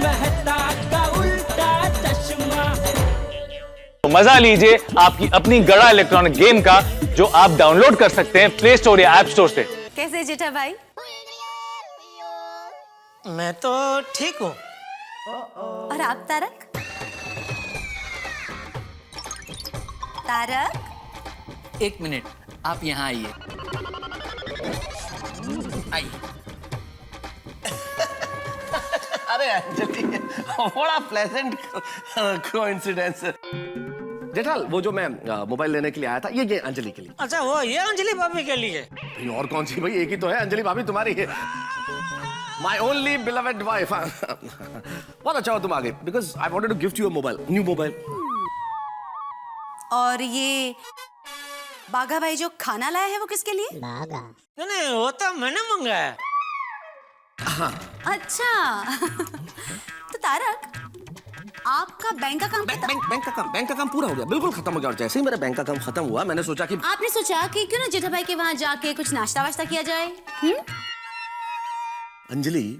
मेहता का उल्टा चश्मा। तो मजा लीजिए आपकी अपनी गड़ा इलेक्ट्रॉनिक गेम का, जो आप डाउनलोड कर सकते हैं प्ले स्टोर या ऐप स्टोर से। कैसे जेठा भाई? मैं तो ठीक हूँ। और आप तारक? तारक? एक मिनट, आप यहाँ आइए। आइए। अरे अंजलि, बड़ा प्लेजेंट कोइंसिडेंस। जेठाल, वो जो मैं मोबाइल लेने के लिए आया था, ये अंजलि के लिए। अच्छा, वो ये अंजलि भाभी के लिए? भाई और कौन सी भाई, एक ही तो है, अंजलि भाभी तुम्हारी है। My only beloved wife. बहुत अच्छा हो तुम आ गए, because I wanted to gift you a mobile, new mobile. और ये बाघा भाई जो खाना लाया है वो किसके लिए? नहीं, वो तो मैंने मंगाया। अच्छा। तो तारक, आपका बैंक का काम बैंक का काम पूरा हो गया, बिल्कुल खत्म हो गया। और जैसे ही मेरा बैंक का काम खत्म हुआ, मैंने सोचा कि आपने सोचा कि क्यों ना जेठा भाई के वहाँ जाके कुछ नाश्ता वाश्ता किया जाए? अंजलि,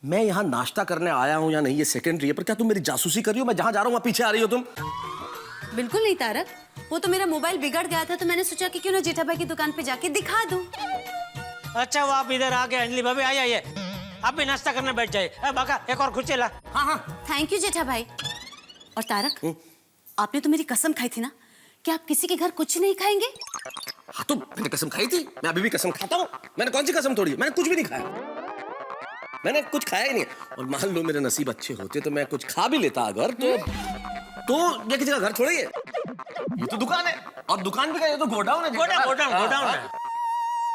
मैं यहाँ नाश्ता करने आया हूँ या नहीं ये सेकेंडरी है, पर क्या तुम मेरी जासूसी कर रही हो? मैं जहाँ जा रहा हूँ वहाँ पीछे आ रही हो तुम? बिल्कुल नहीं तारक, वो तो मेरा मोबाइल बिगड़ गया था, तो मैंने सोचा कि क्यों ना जेठा भाई की दुकान पे जाके दिखा दूं। अच्छा, वो आप इधर आ गए। अंजलि भाभी आइए, आप भी नाश्ता करने बैठ जाइए। बाका, एक और कुर्सी ला। हाँ। थैंक यू जेठा भाई। और तारक, आपने तो मेरी कसम खाई थी ना कि आप किसी के घर कुछ नहीं खाएंगे। हाँ, तो मैंने कसम खाई थी, मैं अभी भी कसम खाता हूँ। मैंने कौन सी कसम तोड़ी? मैंने कुछ भी नहीं खाया, मैंने कुछ खाया ही नहीं। और मान लो मेरे नसीब अच्छे होते तो मैं कुछ खा भी लेता अगर, तो ये किसी का घर थोड़ी है, ये तो दुकान है। और दुकान भी क्या, ये तो गोडाउन है। गोडाउन है।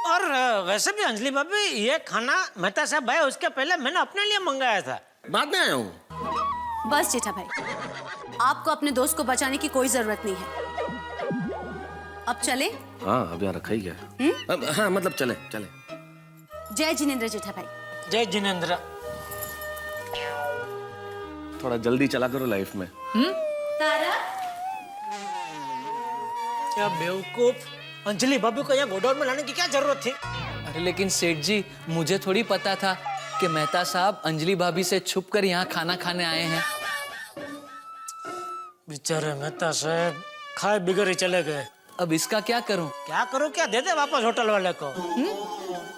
और वैसे भी अंजलि भाभी, ये खाना मेहता साहब भाई उसके पहले मैंने अपने लिए मंगाया था। बाद में आया हूँ। बस जेठा भाई, आपको अपने दोस्त को बचाने की कोई जरूरत नहीं है। अब चले? हाँ, अब यहाँ रखा ही गया। हाँ, मतलब चले। जय जिनेंद्र जेठा भाई। जय जिनेंद्र। थोड़ा जल्दी चला करो लाइफ में। तारक, क्या बेवकूफ, अंजलि भाभी को यहाँ गोडाउन में लाने की क्या जरूरत थी? अरे लेकिन सेठ जी, मुझे थोड़ी पता था कि मेहता साहब अंजलि भाभी से छुपकर यहाँ खाना खाने आए हैं। बेचारे मेहता साहब खाए बिगड़ ही चले गए। अब इसका क्या करूं? क्या करूं? क्या दे दे वापस होटल वाले को?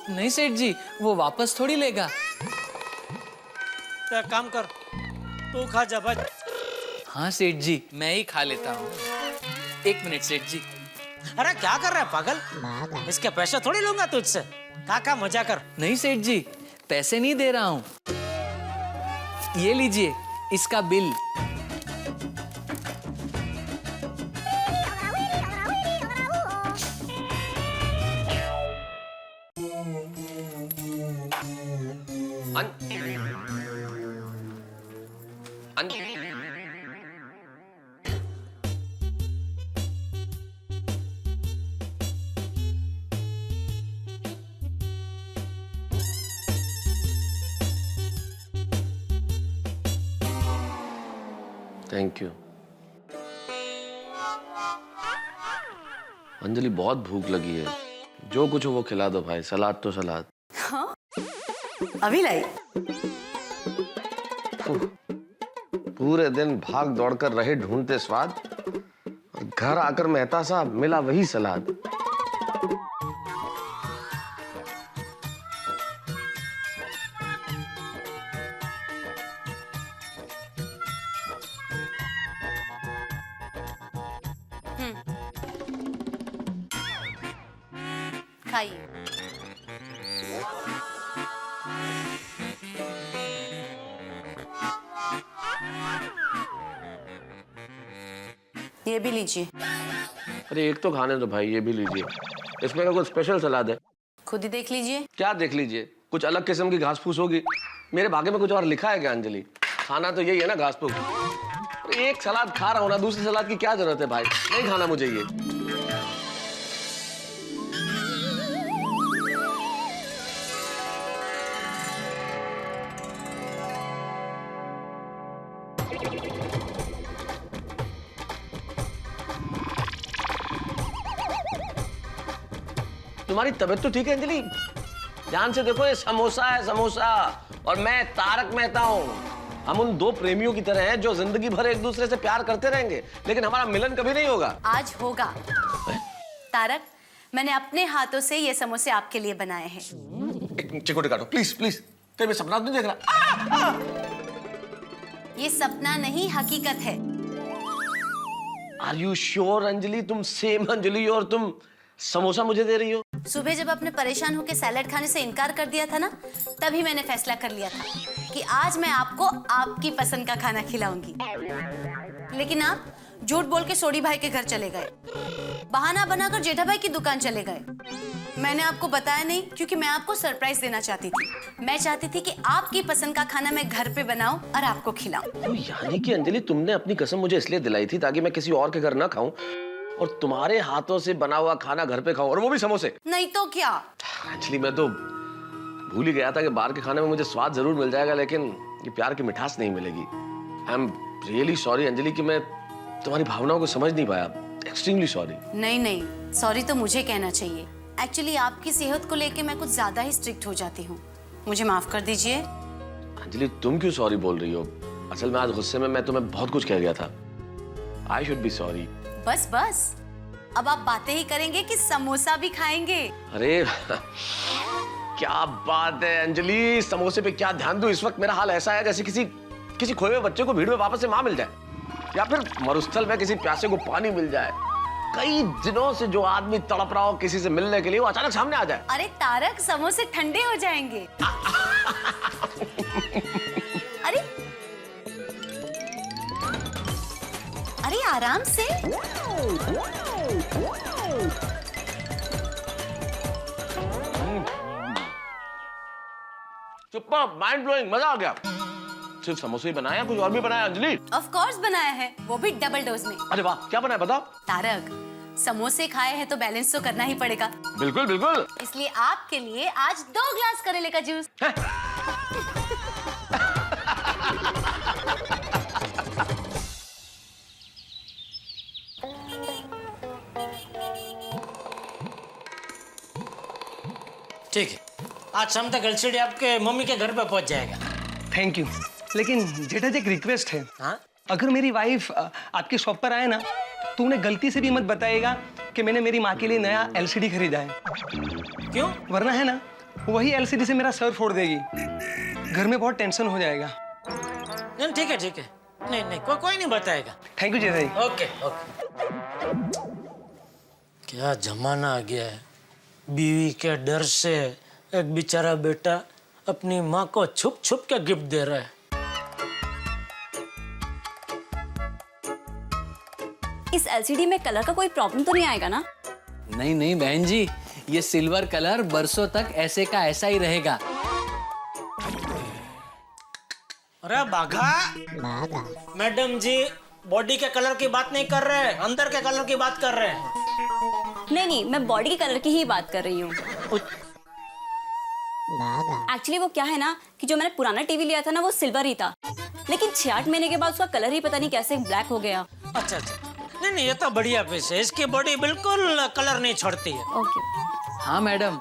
नहीं सेठ जी, वो वापस थोड़ी लेगा। तो एक काम कर, तू खा जा भाई। हाँ सेठ जी, मैं ही खा लेता हूँ। एक मिनट सेठ जी। अरे क्या कर रहा है पागल? इसके पैसे थोड़ी लूंगा तुझसे। काका मजा कर। नहीं सेठ जी, पैसे नहीं दे रहा हूँ। ये लीजिए इसका बिल। थैंक यू अंजलि, बहुत भूख लगी है। जो कुछ हो वो खिला दो भाई, सलाद तो सलाद। हाँ? अभी लाई? पूरे दिन भाग दौड़ कर रहे ढूंढते स्वाद, और घर आकर मेहता साहब मिला वही सलाद। खाइए। ये भी लीजिए। अरे एक तो खाने दो भाई, ये भी लीजिए। इसमें का कुछ स्पेशल सलाद है? खुद ही देख लीजिए। क्या देख लीजिए? कुछ अलग किस्म की घास फूस होगी। मेरे भाग्य में कुछ और लिखा है क्या अंजलि? खाना तो यही है ना, घास फूस। एक सलाद खा रहा हूँ ना, दूसरी सलाद की क्या जरूरत है भाई? नहीं खाना मुझे ये। तुम्हारी तबीयत तो ठीक है अंजलि? ध्यान से देखो, ये समोसा है, समोसा। और मैं तारक मेहता हूँ। हम उन दो प्रेमियों की तरह हैं जो जिंदगी भर एक दूसरे से प्यार करते रहेंगे, लेकिन हमारा मिलन कभी नहीं होगा। आज होगा। तारक, मैंने अपने हाथों से ये समोसे आपके लिए बनाए हैं। एक चिकोटे काटो प्लीज प्लीज, कहीं मैं सपना नहीं देख रहा। ये सपना नहीं, हकीकत है। आर यू श्योर अंजलि, तुम सेम अंजलि और तुम समोसा मुझे दे रही हो? सुबह जब आपने परेशान होकर सैलेड खाने से इनकार कर दिया था ना, तभी मैंने फैसला कर लिया था कि आज मैं आपको आपकी पसंद का खाना खिलाऊंगी। लेकिन आप झूठ बोल के सोडी भाई के घर चले गए, बहाना बनाकर जेठा भाई की दुकान चले गए। मैंने आपको बताया नहीं क्योंकि मैं आपको सरप्राइज देना चाहती थी। मैं चाहती थी कि आपकी पसंद का खाना मैं घर पे बनाऊं और आपको खिलाऊं। तो यानी कि अंजलि, तुमने अपनी कसम मुझे इसलिए दिलाई थी ताकि मैं किसी और के घर ना खाऊं और तुम्हारे हाथों से बना हुआ खाना घर पे खाऊं, और वो भी समोसे। नहीं तो क्या। एक्चुअली मैं तो भूल ही गया था कि बाहर के खाने में मुझे स्वाद जरूर मिल जाएगा, लेकिन ये प्यार की मिठास नहीं मिलेगी। I am really sorry Anjali कि मैं तुम्हारी भावनाओं को समझ नहीं पाया। Extremely sorry. नहीं नहीं, सॉरी तो मुझे कहना चाहिए। एक्चुअली आपकी सेहत को लेके मैं कुछ ज्यादा ही स्ट्रिक्ट हो जाती हूँ, मुझे माफ कर दीजिए। अंजलि, तुम क्यों सॉरी बोल रही हो? असल में आज गुस्से में मैं तुम्हें बहुत कुछ कह गया था। I should be sorry. बस बस, अब आप बातें ही करेंगे कि समोसा भी खाएंगे? अरे क्या बात है अंजलि, समोसे पे क्या ध्यान दूं? इस वक्त मेरा हाल ऐसा है जैसे किसी खोए हुए बच्चे को भीड़ में वापस से मां मिल जाए, या फिर मरुस्थल में किसी प्यासे को पानी मिल जाए। कई दिनों से जो आदमी तड़प रहा हो किसी से मिलने के लिए, वो अचानक सामने आ जाए। अरे तारक, समोसे ठंडे हो जाएंगे। अरे अरे आराम से। सुपर, माइंड ब्लोइंग, मजा आ गया। सिर्फ समोसे ही बनाया, कुछ और भी बनाया अंजलि? ऑफ कोर्स बनाया है, वो भी डबल डोज में। अरे वाह, क्या बनाया बताओ? तारक, समोसे खाए हैं तो बैलेंस तो करना ही पड़ेगा। बिल्कुल बिल्कुल। इसलिए आपके लिए आज 2 ग्लास करेले का जूस। ठीक है, आज शाम तक एलसीडी आपके मम्मी के घर पे पहुंच जाएगा। Thank you. लेकिन जेठा जी, एक रिक्वेस्ट है। हाँ? अगर मेरी वाइफ आपकी शॉप पर आए ना, तो उन्हें गलती से भी मत बताइएगा कि मैंने मेरी माँ के लिए नया एलसीडी खरीदा है। क्यों? वरना है ना, वही एलसीडी से मेरा सर फोड़ देगी। घर में बहुत टेंशन हो जाएगा। नहीं ठीक है ठीक है, नहीं नहीं कोई नहीं बताएगा। Thank you Jetha ji. Okay okay. क्या जमाना आ गया है, बीवी के डर से एक बेचारा बेटा अपनी माँ को छुप छुप के गिफ्ट दे रहा है। इस एलसीडी में कलर का कोई प्रॉब्लम तो नहीं आएगा ना? नहीं नहीं बहन जी, ये सिल्वर कलर बरसों तक ऐसे का ऐसा ही रहेगा। अरे बाघा, मैडम जी बॉडी के कलर की बात नहीं कर रहे हैं, अंदर के कलर की बात कर रहे हैं। नहीं नहीं, मैं बॉडी के कलर की ही बात कर रही हूँ। एक्चुअली वो क्या है ना कि जो मैंने पुराना टीवी लिया था ना, वो सिल्वर ही था, लेकिन 6-8 महीने के बाद उसका कलर ही पता नहीं कैसे ब्लैक हो गया। अच्छा अच्छा, नहीं नहीं ये तो बढ़िया पीस है, इसकी बॉडी बिल्कुल कलर नहीं छोड़ती है। ओके। हाँ मैडम,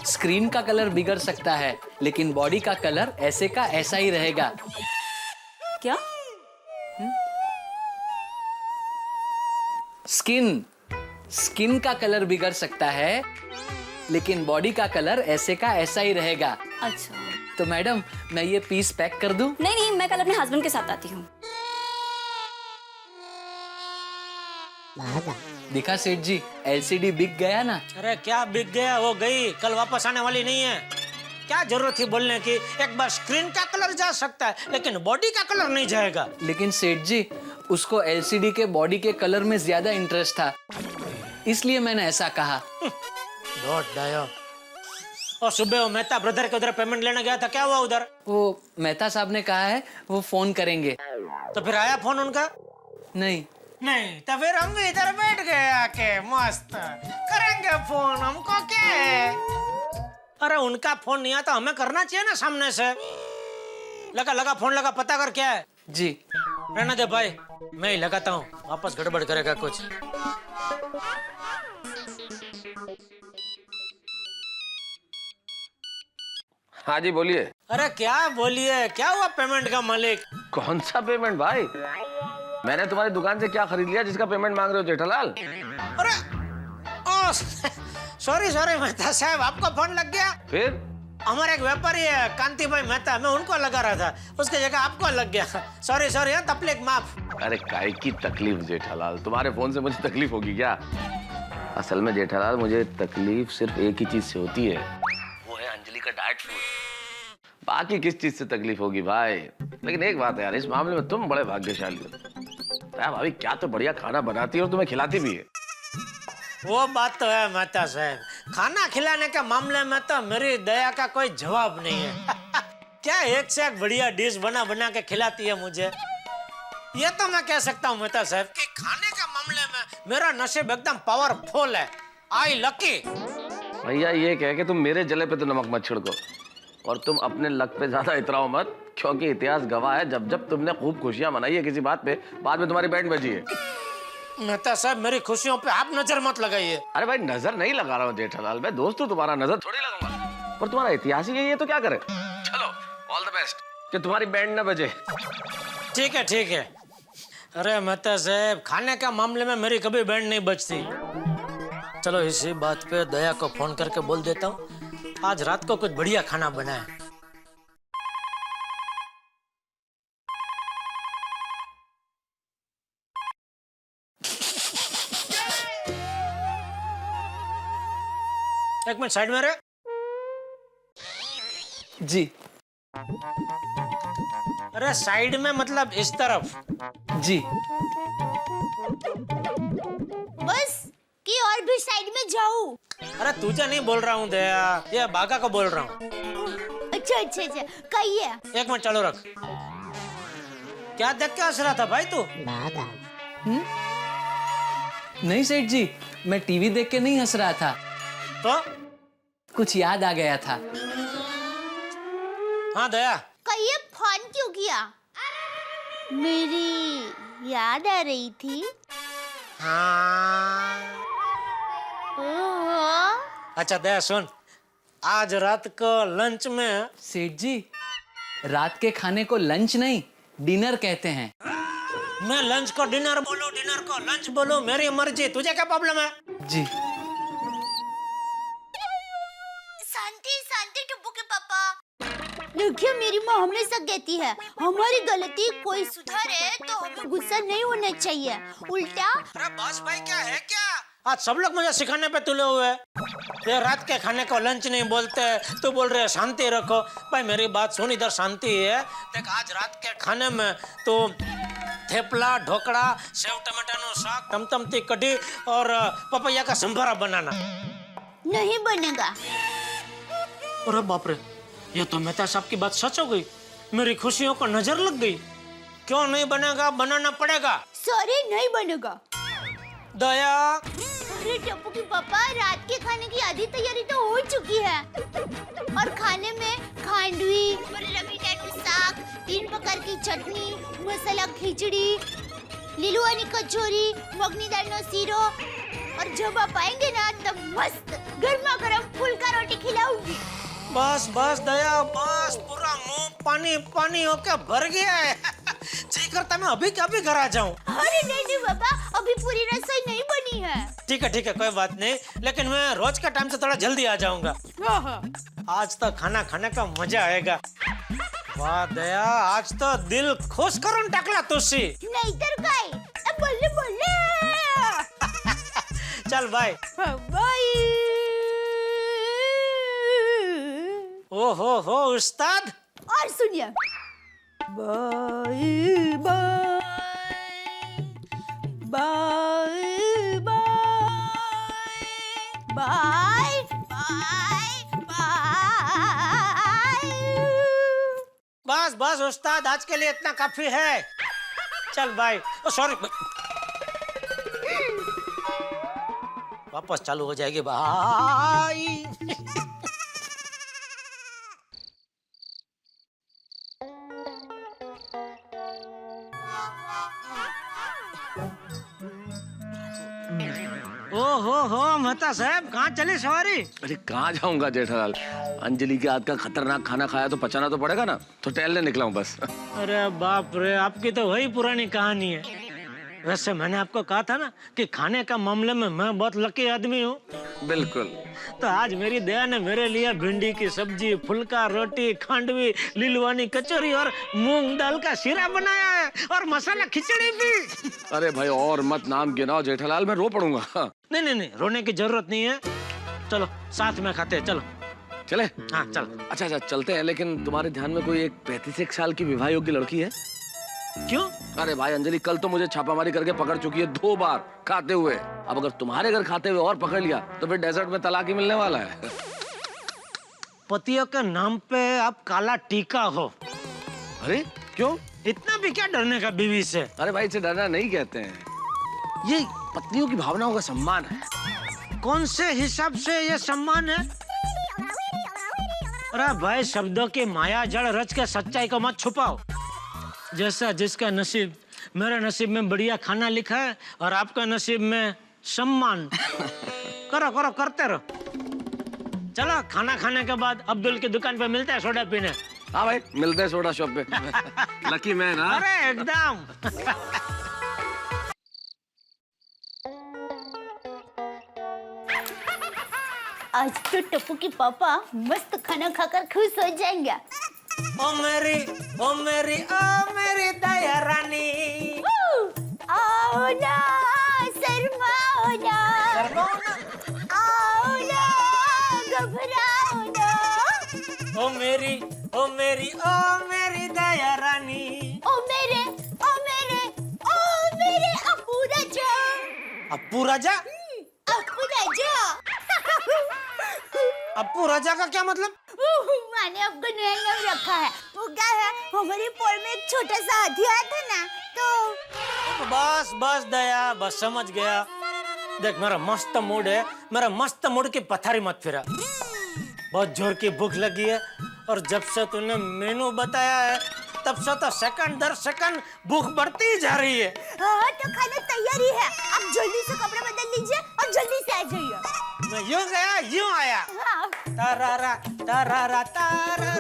स्क्रीन का कलर बिगड़ सकता है, लेकिन बॉडी का कलर ऐसे का ऐसा ही रहेगा। क्या? स्किन का कलर बिगड़ सकता है, लेकिन बॉडी का कलर ऐसे का ऐसा ही रहेगा। अच्छा, तो मैडम मैं ये पीस पैक कर दूं? नहीं नहीं, मैं कल अपने हस्बैंड के साथ आती हूँ। दिखा सेठ जी, एलसीडी बिक गया ना। अरे क्या बिक गया, वो गई, कल वापस आने वाली नहीं है। क्या जरूरत थी बोलने की? एक बार स्क्रीन का कलर जा सकता है, लेकिन बॉडी का कलर नहीं जाएगा। लेकिन सेठ जी, उसको एलसीडी के बॉडी के कलर में ज्यादा इंटरेस्ट था, इसलिए मैंने ऐसा कहा। लौट डायो। और सुबह वो मेहता ब्रदर के उधर पेमेंट लेने गया था, क्या हुआ उधर? वो मेहता साहब ने कहा है वो फोन करेंगे। तो फिर आया फोन उनका? नहीं नहीं, तो फिर हम भी इधर बैठ गए आके मस्त करेंगे फोन, हमको क्या है? अरे उनका फोन नहीं आता, हमें करना चाहिए ना सामने से। लगा फोन लगा, पता कर क्या है जी। रहना दे भाई, मैं ही लगाता हूँ, वापस गड़बड़ करेगा कुछ। हाँ जी बोलिए। अरे क्या बोलिए, क्या हुआ पेमेंट का मालिक? कौन सा पेमेंट भाई? मैंने तुम्हारी दुकान से क्या खरीद लिया जिसका पेमेंट मांग रहे हो जेठालाल? अरे ओ सॉरी सॉरी मेहता साहब, आपको फोन लग गया? फिर हमारे एक व्यापारी है कांति भाई मेहता, मैं उनको लगा रहा था, उसकी जगह आपको लग गया। सॉरी सॉरी, तकलीफ माफ। अरे काय की तकलीफ जेठालाल, तुम्हारे फोन से मुझे तकलीफ होगी क्या? असल में जेठालाल मुझे तकलीफ सिर्फ एक ही चीज से होती है, वो है अंजलि का डाइट फूड। बाकी किस चीज से तकलीफ होगी भाई? लेकिन एक बात है यार, इस मामले में तुम बड़े भाग्यशाली हो यार। भाभी क्या तो बढ़िया खाना बनाती है और तुम्हें खिलाती भी है। वो बात तो है मेहता साहब, खाना खिलाने के मामले में तो मेरी दया का कोई जवाब नहीं है। क्या एक से एक बढ़िया डिश बना बना के खिलाती है मुझे। ये तो मैं कह सकता हूँ मेहता साहब कि खाने के मामले में मेरा नसीब एकदम पावरफुल है। आई लकी। भैया ये कह के तुम मेरे जले पे तो नमक मत छिड़को, और तुम अपने लक पे ज्यादा इतराओ मत, क्योंकि इतिहास गवाह है जब जब तुमने खूब खुशियां मनाई है किसी बात पे, बाद में तुम्हारी बैंड बजी है। मेहता साहब मेरी खुशियों पे आप नजर मत लगाइए। अरे भाई नजर नहीं लगा रहा हूँ जेठालाल, मैं दोस्त हूँ तुम्हारा, नजर थोड़ी लगाऊंगा। पर तुम्हारा इतिहास ही यही है तो क्या करे। चलो ऑल द बेस्ट कि तुम्हारी बैंड न बजे। ठीक है ठीक है। अरे मेहता साहब खाने का मामले में मेरी कभी बैंड नहीं बजती। चलो इसी बात पे दया को फोन करके बोल देता हूँ, आज रात को कुछ बढ़िया खाना बनाए। एक मिनट साइड में रहे। जी अरे साइड में मतलब इस तरफ। जी बस कि और भी साइड में जाऊं? अरे तुझे नहीं बोल रहा हूँ दया, ये बागा को बोल रहा हूँ। अच्छा अच्छा अच्छा, कहिए। एक मिनट चालू रख। क्या देख के हंस रहा था भाई तू? नहीं सेठ जी, मैं टीवी देख के नहीं हंस रहा था, तो कुछ याद आ गया था। हाँ दया, कहिए फोन क्यों किया? मेरी याद आ रही थी। हाँ। ओहो। अच्छा दया सुन, आज रात को लंच में। सेठ जी, रात के खाने को लंच नहीं डिनर कहते हैं। मैं लंच को डिनर बोलूं, डिनर को लंच बोलूं, मेरी मर्जी, तुझे क्या प्रॉब्लम है? जी शांति शांति टुप्पू के पापा। देखिए मेरी माँ हमेशा कहती है हमारी गलती कोई सुधारे तो हमें गुस्सा नहीं होना चाहिए, उल्टा। अरे बस भाई क्या है क्या? आज सब लोग मुझे सिखाने पे तुले हुए। ये रात के खाने को लंच नहीं बोलते, तू बोल रहे शांति रखो। भाई मेरी बात सुन, इधर शांति है। देख आज रात के खाने में तो थेपला, ढोकड़ा, सेव टमाटर साग, टमटमती कढ़ी और पपैया का संभारा बनाना। नहीं बनेगा। अरे बाप रे, ये तो मेहता साहब की बात सच हो गई। मेरी खुशियों को नजर लग गई। क्यों नहीं बनेगा? बनाना पड़ेगा। सॉरी नहीं बनेगा। दया। अरे टप्पू की पापा, रात के खाने की आधी तैयारी तो हो चुकी है और खाने में खांडवी, साग, 3 प्रकार की चटनी, मसाला खिचड़ी, लीलुआनी कचौरी, मगनी दाल नो सीरो, और जब आप आएंगे ना तब मस्त गर्मा गर्म फुल्का रोटी खिलाऊंगी। बस बस दया बस, पूरा मुंह पानी पानी होके भर गया है। जी करता मैं अभी क्या भी घर आ जाऊं। अरे नहीं नहीं बाबा, अभी पूरी रसोई नहीं बनी है। ठीक है कोई बात नहीं, लेकिन मैं रोज के टाइम से थोड़ा जल्दी आ जाऊंगा। आज तो खाना खाने का मजा आएगा। वाह दया, आज तो दिल खुश करून टाकला तुझी। नहीं तर काय, बोले बोले। चल बाय। बाय। ओहो हो उस्ताद। और सुनिए, bye bye bye bye bye bye. बस बस उस्ताद, आज के लिए इतना काफी है। चल बाय। सॉरी, वापस चालू हो जाएगी। बाय। हो मेहता साहब, कहाँ चली सवारी? अरे कहाँ जाऊंगा जेठालाल, अंजलि के हाथ का खतरनाक खाना खाया तो पचाना तो पड़ेगा ना, तो टहलने निकला हूँ बस। अरे बाप रे, आपकी तो वही पुरानी कहानी है। वैसे मैंने आपको कहा था ना कि खाने का मामले में मैं बहुत लकी आदमी हूँ। बिल्कुल। तो आज मेरी दया ने मेरे लिए भिंडी की सब्जी, फुल्का, रोटी, खांडवी, लिलवानी कचौरी और मूंग दाल का शीरा बनाया है और मसाला खिचड़ी भी। अरे भाई और मत नाम गिनाओ जेठालाल, मैं रो पड़ूंगा। नहीं, रोने की जरूरत नहीं है। चलो साथ में खाते हैं, चलो। चले? हाँ चलो। अच्छा चलते हैं, लेकिन तुम्हारे ध्यान में कोई एक 35 साल की विवाह योग्य लड़की है? क्यों? अरे भाई अंजलि कल तो मुझे छापामारी करके पकड़ चुकी है 2 बार खाते हुए। अब अगर तुम्हारे घर खाते हुए और पकड़ लिया तो फिर डेजर्ट में तलाक ही मिलने वाला है। पतियों के नाम पे आप काला टीका हो। अरे क्यों? इतना भी क्या डरने का बीवी से? अरे भाई इसे डरना नहीं कहते हैं, ये पत्नियों की भावनाओं का सम्मान है। कौन से हिसाब से ये सम्मान है? अरे भाई शब्दों की माया जड़ रच के सच्चाई को मत छुपाओ। जैसा जिसका नसीब, मेरे नसीब में बढ़िया खाना लिखा है और आपका नसीब में सम्मान। करो करते रहो। चलो खाना खाने के बाद अब्दुल की दुकान पे मिलते हैं सोडा पीने। हाँ भाई मिलते हैं सोडा शॉप पे। Lucky man. हाँ अरे एकदम। आज तो टप्पू की पापा मस्त खाना खाकर खुश हो जाएंगे। ओ मेरी दया रानी, आओ ना शर्माओ ना, आओ ना घबराओ ना। ओ मेरी दया रानी, ओ मेरे अप्पू राजा। अप्पू राजा? अप्पू राजा। अप्पू राजा का क्या मतलब? मैंने आपको नया नाम रखा है। वो क्या है, हमारे पोल में एक छोटा सा हाथी आया था ना, तो बस दया, बस समझ गया। देख मेरा मस्त मूड है, मेरा मस्त मूड की पथारी मत फिरा। बहुत जोर की भूख लगी है और जब से तूने मेनू बताया है तब से तो सेकंड दर सेकंड भूख बढ़ती ही जा रही है। हाँ तो खाना तैयार ही है, आप जल्दी से कपड़े बदल लीजिए और जल्दी से आ जाइए। मैं यूं गया यूं आया। हाँ। तारारा तारारा तारारा।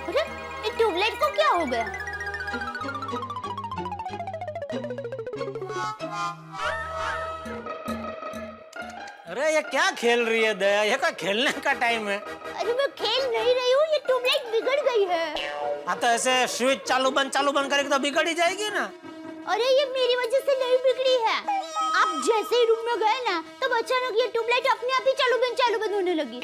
अरे ये ट्यूबलाइट को क्या हो गया? अरे ये क्या खेल रही है दया, ये क्या खेलने का टाइम है? अरे मैं खेल नहीं रही हूँ, ये ट्यूबलाइट बिगड़ गई है। हाँ तो ऐसे स्विच चालू बंद करेगी तो बिगड़ ही जाएगी ना। अरे ये मेरी वजह से नहीं बिगड़ी है। आप जैसे ही रूम में गए ना तब अचानक ये ट्यूबलाइट अपने आप ही चालू बंद होने लगी।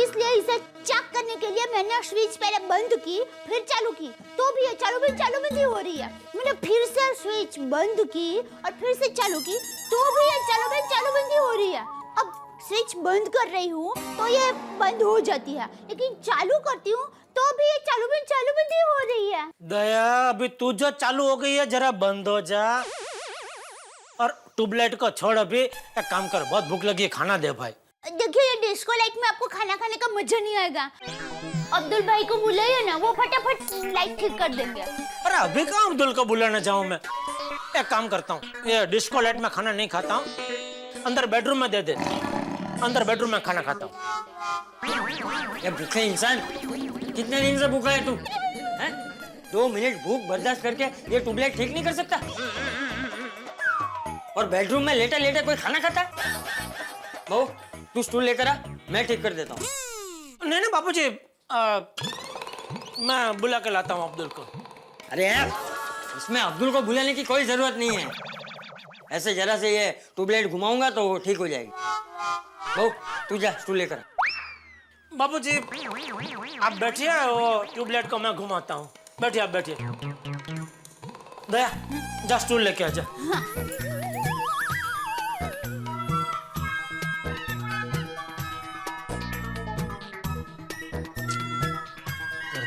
इसलिए इसे चेक करने के लिए मैंने स्विच पहले बंद की फिर चालू की, तो भी ये चालू बंद ही हो रही है। मैंने फिर से स्विच बंद की और फिर से चालू की, तो भी ये चालू बंद ही हो रही है। अब स्विच बंद कर रही हूँ तो ये बंद हो जाती है, लेकिन चालू करती हूँ तो भी ये चालू बंद ही हो रही है। दया अभी तू जो चालू हो गई है जरा बंद हो जा और ट्यूबलाइट को छोड़। अभी एक काम कर, बहुत भूख लगी है, खाना दे भाई। देखिए ये डिस्को लाइट में आपको खाना खाने का मजा नहीं आएगा। अब्दुल भाई को बुलाइए ना, वो फटाफट लाइट ठीक कर देंगे। अरे अभी कहाँ अब्दुल को बुलाने जाऊं मैं? एक काम करता हूँ, ये डिस्को लाइट में खाना नहीं खाता हूँ, अंदर बेडरूम में दे दे, अंदर बेडरूम में खाना खाता हूँ। ये भूखे इंसान, कितने दिन से भूखा है तू? 2 मिनट भूख बर्दाश्त करके ये ट्यूबलाइट ठीक नहीं कर सकता? और बेडरूम में लेटा लेटा कोई खाना खाता? बहू तू स्टूल लेकर आ, मैं ठीक कर देता हूँ। नहीं बापूजी, मैं बुला के लाता हूँ अब्दुल को। अरे यार इसमें अब्दुल को बुलाने की कोई जरूरत नहीं है, ऐसे जरा से ये ट्यूबलाइट घुमाऊंगा तो वो ठीक हो जाएगी। बहू तू जा स्टूल लेकर आ। बापूजी आप बैठिए, वो ट्यूबलाइट को मैं घुमाता हूँ। बैठिए आप बैठिए। दया जा स्टूल लेके आ जा।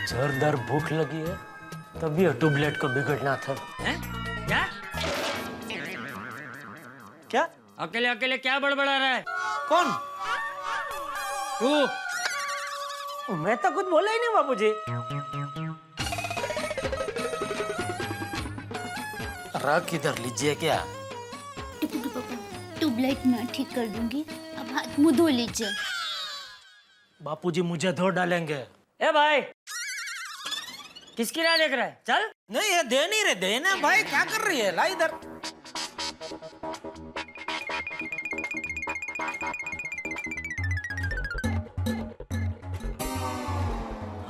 जोरदार भूख लगी है तभी ट्यूबलाइट को बिगड़ना था। क्या क्या अकेले अकेले क्या बड़बड़ा रहा है? कौन? तू। मैं तो कुछ बोला ही नहीं बाबूजी। रख इधर लीजिए क्या? टुकटुकी पापा, ट्यूबलाइट मैं ठीक कर दूंगी, अब हाथ मुंह धो लीजिए। बापूजी मुझे धो डालेंगे। ए भाई, किसकी राह देख रहा है? चल। नहीं ये दे नहीं रहे, देना भाई, क्या कर रही है? ला इधर।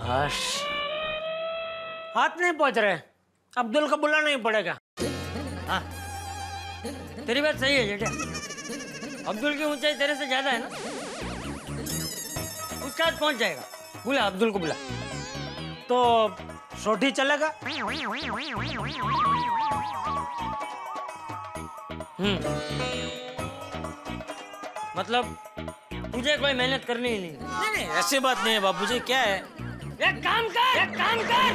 हश, हाथ नहीं पहुंच रहे, अब्दुल को बुलाना ही पड़ेगा। हाँ, तेरी बात सही है जेठा। अब्दुल की ऊंचाई तेरे से ज्यादा है ना, उसका हाथ पहुंच जाएगा। बुला अब्दुल को, बुला। तो सोटी चलेगा? मतलब तुझे कोई मेहनत करनी ही नहीं। नहीं नहीं, ऐसी बात नहीं है बापूजी। क्या है? एक काम कर, एक काम कर,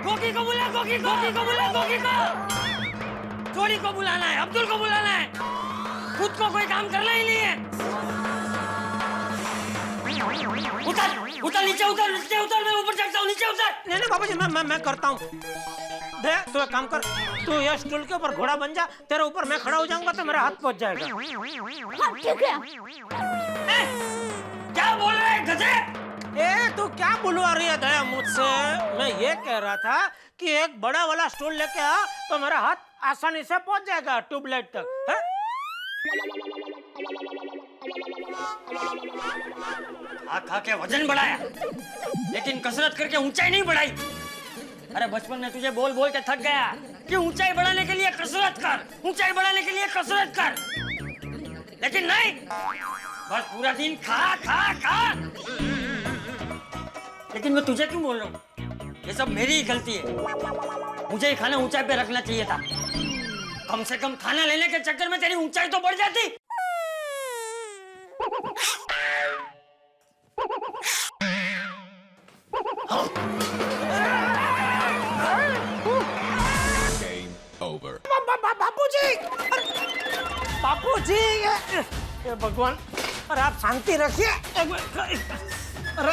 गोगी को बुला, गोगी को बुला, गोगी को। चोरी को बुलाना है, अब्दुल को बुलाना है, खुद को कोई काम करना ही नहीं है। उतर, उतर, नीचे उतर, नीचे उतर, मैं ऊपर चढ़ता हूँ, नीचे उतर। नहीं नहीं बाबूजी, मैं करता हूँ। दे, तू एक काम कर, तू ये स्टूल के ऊपर घोड़ा बन जा, तेरे ऊपर मैं खड़ा हो जाऊंगा तो मेरा हाथ पहुंच जाएगा। हाँ, ठीक है। क्या बोल रहे हैं गधे? ए, तू क्या बुलवा रही है दया मुझसे? मैं ये कह रहा था कि एक बड़ा वाला स्टूल लेके आ तो मेरा हाथ आसानी से पहुंच जाएगा ट्यूबलाइट तक। है? खा के वजन बढ़ाया, लेकिन कसरत करके ऊंचाई नहीं बढ़ाई। अरे बचपन में तुझे बोल बोल के थक गया कि ऊंचाई बढ़ाने के लिए कसरत कर, ऊंचाई बढ़ाने के लिए कसरत कर, लेकिन नहीं, बस पूरा दिन खा खा खा। लेकिन मैं तुझे क्यों बोल रहा हूँ? ये सब मेरी ही गलती है। मुझे ही खाना ऊंचाई पे रखना चाहिए था। कम से कम खाना लेने के चक्कर में तेरी ऊंचाई तो बढ़ जाती। बापूजी, बापूजी, ये भगवान, अरे आप शांति रखिए। अरे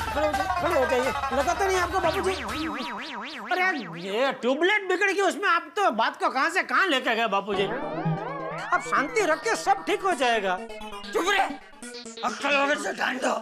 खड़े हो जाइए, लगा तो नहीं आपको बापूजी? अरे ये ट्यूबलाइट बिगड़ गई, उसमें आप तो बात को कहां से कहां लेके गए बापूजी? आप शांति रख के सब ठीक हो जाएगा। चुप रहे, अक्कल वगैरह से डांट दो।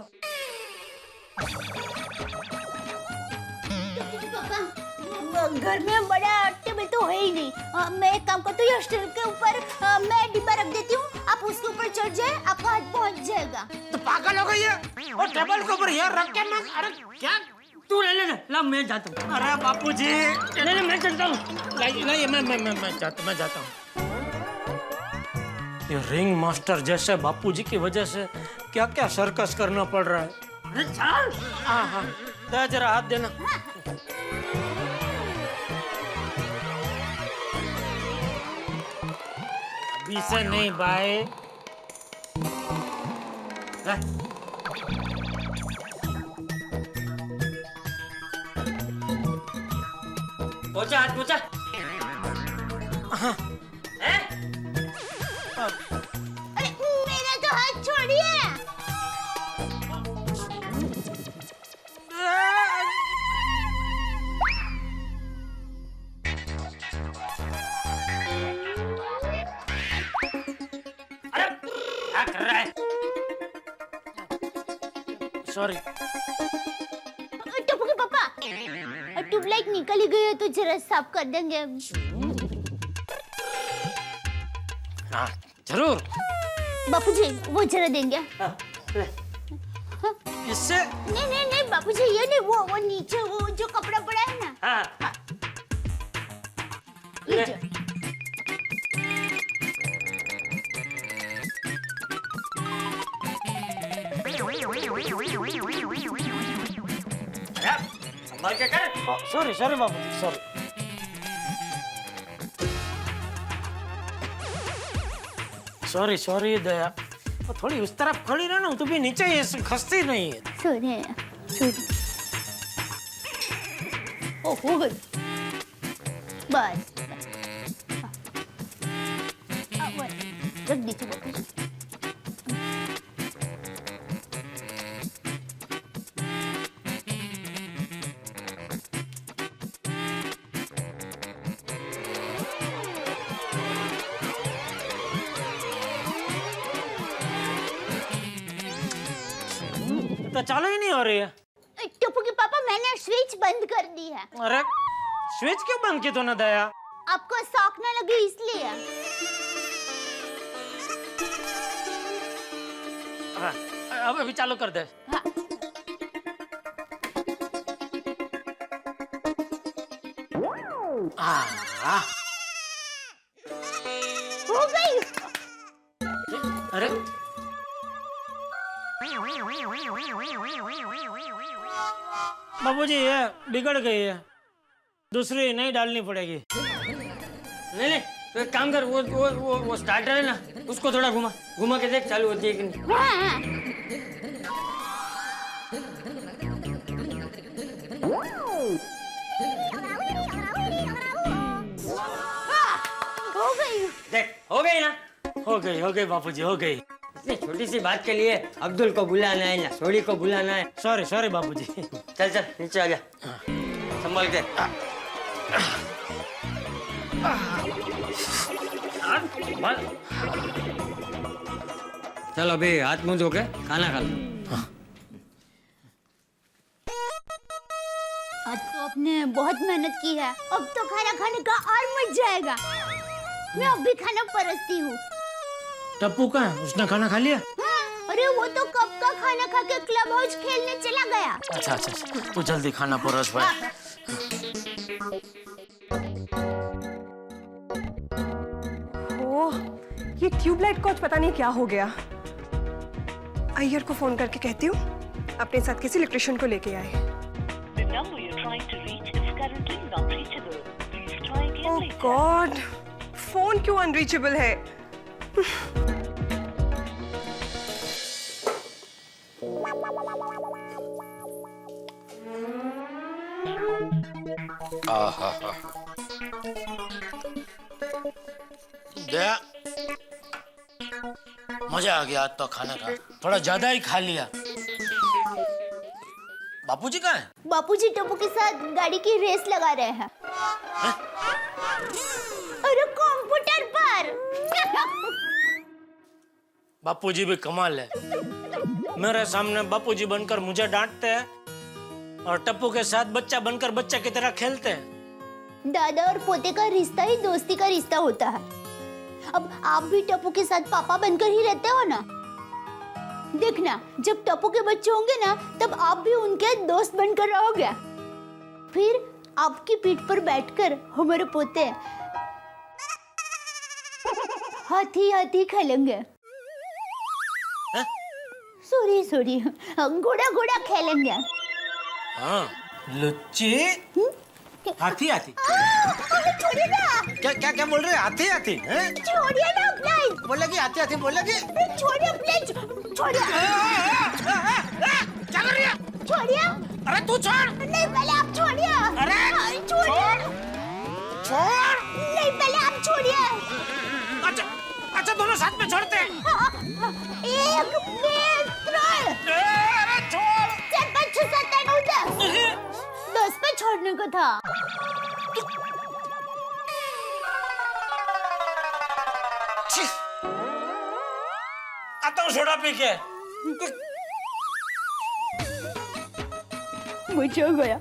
घर में बड़ा टेबल तो है ही नहीं। मैं एक काम करती हूँ, स्टूल के ऊपर मैं डिब्बा रख देती हूँ, आप उसके ऊपर चढ़ जाए, आपका हाथ पहुँच जाएगा। तो पागल हो गई है? और टेबल के ऊपर ये रख के मैं, अरे क्या? तू ले ले ला, मैं जाता हूँ। अरे बापूजी, नहीं मैं चलता हूँ। नहीं मैं जाता हूँ। ये रिंग मास्टर जैसे बापूजी की वजह से क्या क्या सर्कस करना पड़ रहा है। अरे चल। हाँ, दे जरा हाथ देना। अभी से नहीं भाई। पहुंचा, हाथ पहुंचा। हैं? अरे मेरा तो हाथ छोड़िए। अरे क्या कर रहा है? सॉरी। टुकटुकी पापा, ट्यूबलाइट निकल ही गई है तो जरा साफ कर देंगे। हाँ जरूर। बापूजी वो जरा देंगे? इससे नहीं बापूजी, ये नहीं, वो नीचे वो जो कपड़ा पड़ा है ना। हाँ। ये जो। संभाल के कर। सॉरी बाबूजी, सॉरी। सॉरी दया, वो थोड़ी उस तरफ खड़ी रहना, तू भी नीचे ये खसती नहीं है। सॉरी। ओ हो गई बस। रख दीजिए बापूजी। तो चालू ही नहीं हो रही है। टप्पू के पापा मैंने स्विच बंद कर दी है। अरे स्विच क्यों बंद की तूने दया? आपको शॉक ना लगे इसलिए। हाँ, अब अभी चालू कर दे। हाँ। हो गई। अरे बाबूजी ये बिगड़ गई है, दूसरी नहीं डालनी पड़ेगी। नहीं नहीं, तो एक काम कर, वो स्टार्टर है ना, उसको थोड़ा घुमा घुमा के देख चालू होती है कि नहीं। हाँ। हो गई। देख हो गई ना। हो गई बापूजी, हो गई। इतनी छोटी सी बात के लिए अब्दुल को बुलाना है ना सोडी को बुलाना है। सॉरी बाबूजी। चल चल नीचे आ जा, संभल के। चल अभी हाथ मुंह धो के खाना खा लो। आज तो आपने बहुत मेहनत की है, अब तो खाना खाने का और मजा आएगा। मैं अब भी खाना परसती हूँ। टप्पू कहाँ है? उसने खाना खा लिया? अरे वो तो कब का खाना खा के क्लब हाउस खेलने चला गया। अच्छा, तू जल्दी खाना परोस भाई। ओह, ये ट्यूबलाइट को आज पता नहीं क्या हो गया। अय्यर को फोन करके कहती हूँ अपने साथ किसी इलेक्ट्रिशियन को लेके आए। ओह गॉड, फोन क्यों अनरीचेबल है? दया, मजा आ गया आज तो खाने का, थोड़ा ज्यादा ही खा लिया। बापूजी कहाँ है? बापूजी टप्पू के साथ गाड़ी की रेस लगा रहे हैं। अरे कंप्यूटर पर। बापूजी भी कमाल है, मेरे सामने बापूजी बनकर मुझे डांटते हैं और टप्पू के साथ बच्चा बनकर बच्चा की तरह खेलते हैं। दादा और पोते का रिश्ता ही दोस्ती का रिश्ता होता है। अब आप भी टप्पू के साथ पापा बनकर ही रहते हो ना। देखना, जब टप्पू के बच्चे होंगे ना, तब आप भी उनके दोस्त बनकर रहोगे। फिर आपकी पीठ पर बैठकर हमारे पोते हाथी हाथी खेलेंगे। सॉरी, घोड़ा घोड़ा खेलेंगे। हाँ, लुच्ची हाथी हाथी। छोड़िए ना। क्या बोल रहे हैं? हाथी हाथी हैं? छोड़िए ना अपना। बोलेगी हाथी हाथी बोलेगी। छोड़िए प्लीज, छोड़िए। क्या कर रही है? छोड़िए। अरे तू छोड़। नहीं, पहले आप छोड़िए। अरे छोड़। नहीं, पहले आप छोड़िए। अच्छा दोनों साथ में छोड़ते हैं। एक मित्र। अरे छोड़। 4 5 6 7 8 9 10 पे छोड़ने को था। आता हूँ सोडा पी के। मुझे हो गया।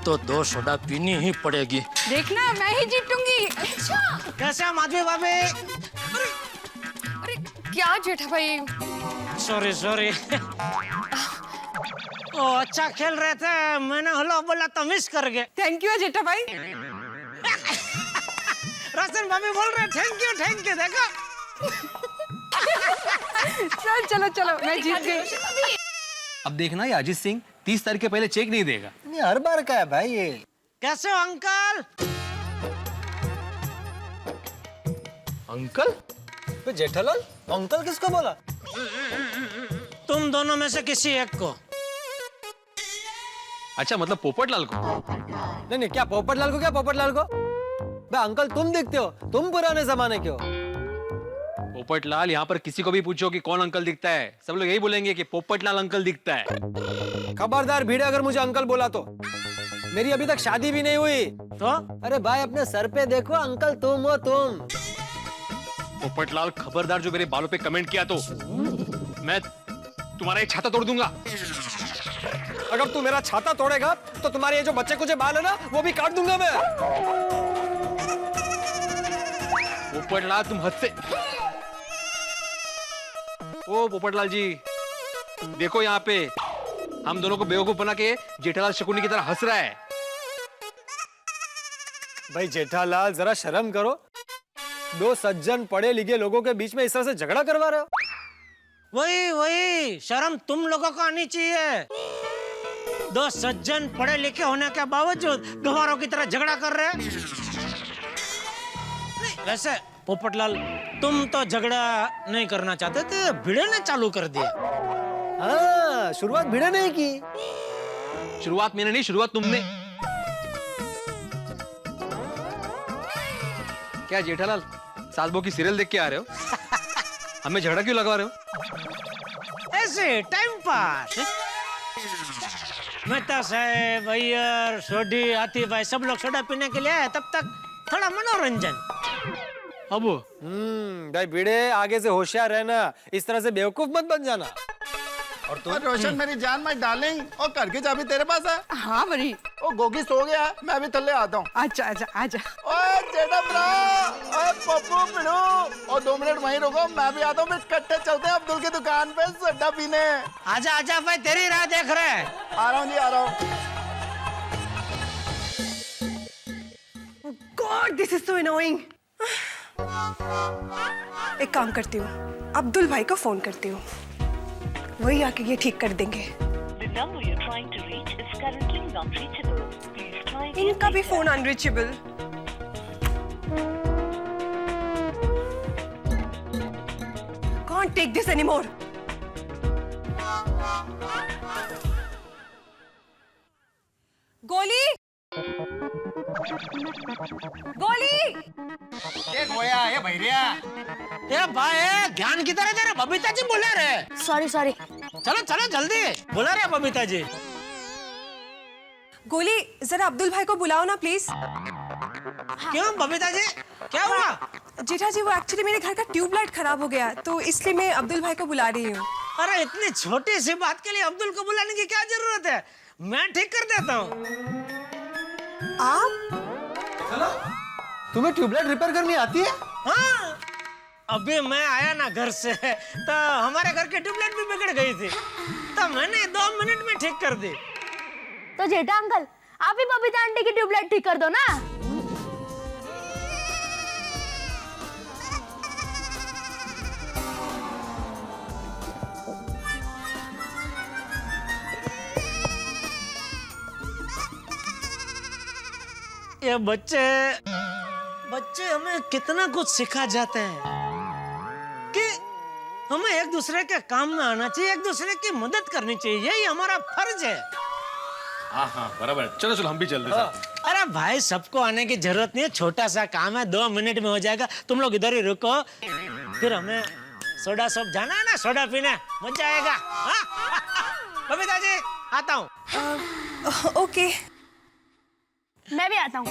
तो 2 सोडा पीनी ही पड़ेगी। देखना, मैं ही जीतूंगी। अच्छा, कैसे माधवी भाभी? अरे क्या जेठा भाई? सॉरी। ओ अच्छा खेल रहे थे, मैंने हेलो बोला तो मिस कर गए। थैंक यू जेठा भाई। रोशन भाभी बोल रहे थैंक यू देखो। चलो, मैं जीत गई। अब देखना ये अजीत सिंह 30 तारीख के पहले चेक नहीं देगा। नहीं, हर बार का है भाई ये। कैसे हो अंकल? अंकल? तो जेठालाल, अंकल किसको बोला? तुम दोनों में से किसी एक को। अच्छा, मतलब पोपटलाल को? नहीं, क्या पोपटलाल को? क्या पोपटलाल को? भाई अंकल तुम दिखते हो, तुम पुराने जमाने के हो। पोपटलाल, यहाँ पर किसी को भी पूछो कि कौन अंकल दिखता है, सब लोग यही बोलेंगे कि पोपटलाल अंकल दिखता है। खबरदार भिड़े अगर मुझे अंकल बोला तो। मेरी अभी तक शादी भी नहीं हुई। तो अरे भाई अपने सर पे देखो अंकल, तुम हो तुम। पोपटलाल खबरदार जो मेरे बालों पे कमेंट किया तो मैं तुम्हारा एक छाता तोड़ दूंगा। अगर तू मेरा छाता तोड़ेगा तो तुम्हारे ये जो बच्चे कुछ बाल है ना वो भी काट दूंगा मैं। पोपटलाल तुम हद से। ओ पोपटलाल जी देखो यहाँ पे हम दोनों को बेवकूफ बना के जेठालाल शकुनी की तरह हंस रहा है। भाई जेठालाल जरा शर्म करो, दो सज्जन पढ़े लिखे लोगों के बीच में इस तरह से झगड़ा करवा रहे हो। वही शर्म तुम लोगों को आनी चाहिए। दो सज्जन पढ़े लिखे होने के बावजूद गवारों की तरह झगड़ा कर रहे हैं। वैसे पोपटलाल तुम तो झगड़ा नहीं करना चाहते थे, भिड़े ने चालू कर दिया। हाँ, शुरुआत भिड़े नहीं की। शुरुआत मैंने नहीं, शुरुआत तुमने। क्या जेठालाल सालबो की सीरियल देख के आ रहे हो? हमें झगड़ा क्यों लगवा रहे हो? ऐसे टाइम पास। मेहता साहब, अय्यर, सोडी, आतिफ भाई सब लोग सोडा पीने के लिए आए, तब तक थोड़ा मनोरंजन। अब भाई भिड़े आगे से होशियार रहना, इस तरह से बेवकूफ मत बन जाना। और रोशन मेरी जान माई डार्लिंग, और घर की चाबी तेरे पास है? हाँ बड़ी। ओ गोगी सो गया, मैं अभी थल्ले आता हूँ। अच्छा अच्छा आजा। ओए जेठा ब्रा, ओए पप्पू पिड़ू, और 2 मिनट वहीं रुको, मैं भी आता हूँ। फिर इकट्ठे चलते हैं अब्दुल की दुकान पे सोडा पीने। आजा आजा भाई, तेरी राह देख रहे हैं। आ रहा हूँ जी, आ रहा हूँ। God, this is so annoying. एक काम करती हूँ, अब्दुल भाई को फोन करती हूँ, वही आके ये ठीक कर देंगे। इनका भी phone unreachable. Can't take this anymore. गोली, गोली। ये गोया, ये भैरिया। ये भाई ज्ञान किधर है तेरा? बबीता जी बुला रहे। Sorry sorry. चलो चलो जल्दी, बुला रहे बबीता जी। गोली जरा अब्दुल भाई को बुलाओ ना प्लीज। क्यों बबीता जी, क्या हुआ? जेठा जी वो एक्चुअली मेरे घर का ट्यूबलाइट खराब हो गया, तो इसलिए मैं अब्दुल भाई को बुला रही हूँ। अरे इतनी छोटी सी बात के लिए अब्दुल को बुलाने की क्या जरूरत है? मैं ठीक कर देता हूँ। आप? तुम्हें ट्यूबलाइट रिपेयर करनी आती है? हाँ, अभी मैं आया ना घर से, तो हमारे घर की ट्यूबलाइट भी बिगड़ गई थी, तो मैंने 2 मिनट में ठीक कर दी। तो जेठा अंकल, आप ही बबीता आंटी की ट्यूबलाइट ठीक कर दो ना। ये बच्चे हमें कितना कुछ सिखा जाते हैं कि हमें एक दूसरे के काम में आना चाहिए, एक दूसरे की मदद करनी चाहिए, यही हमारा फर्ज है। हाँ बराबर है। चलो चलो हम भी चलते हैं। अरे भाई सबको आने की जरूरत नहीं है, छोटा सा काम है, 2 मिनट में हो जाएगा। तुम लोग इधर ही रुको, फिर हमें सोडा सब जाना है ना, सोडा पीने, मजा आएगा। बबीता जी आता हूँ। ओके। मैं भी आता हूँ।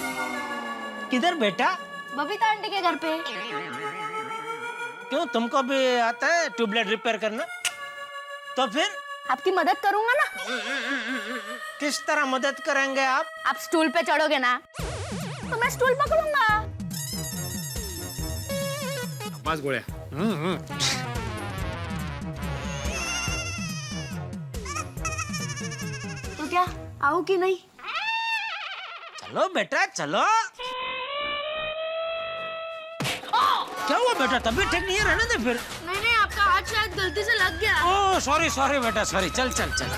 किधर बेटा? बबीता आंटी के घर पे। क्यों, तुमको भी आता है ट्यूबलाइट रिपेयर करना? तो फिर आपकी मदद करूंगा ना। किस तरह मदद करेंगे आप? आप स्टूल पे चढ़ोगे ना, तो मैं स्टूल पकड़ूंगा। बस गोड़े। तो क्या आऊं कि नहीं? चलो बेटा चलो। क्या हुआ बेटा, तबीयत ठीक नहीं है? रहने दे फिर। नहीं आपका हाथ शायद गलती से लग गया। ओह सॉरी बेटा, सॉरी। चल चल चल।